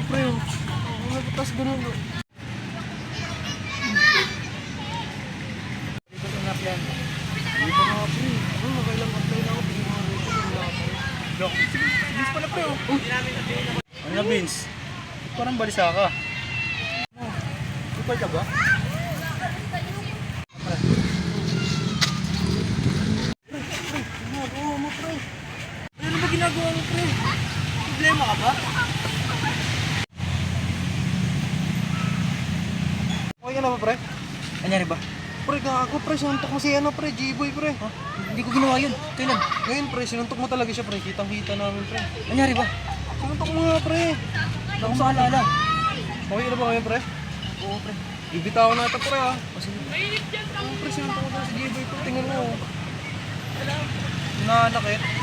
pre. Ano ba tas ganun? Dito na anak yan. Dito na ako pre. Ano, nakailang apply na ako. Bigyan mo rito. Wala ako. Dok, Vince pala pre oh. Ano na Vince? Parang balisa ka. Ipal ka ba? Ginagawa mo pre. Ano ba ginagawa mo pre? Problema ka ba? Okay ka na ba pre? Anyari ba? Pre, gago pre, sinuntok mo si ano pre, G-boy pre. Ha? Hindi ko ginawa yun. Kailan? Ngayon pre, sinuntok mo talaga siya pre, kitang-kita namin pre. Anyari ba? Sinuntok mo nga pre. Hindi ko maalala. Okay na ba ngayon pre? Oo pre. Bibitaw na ito pre ha. Kasi Oo pre, sinuntok mo talaga si G-boy pre, tingnan mo. Nanakit.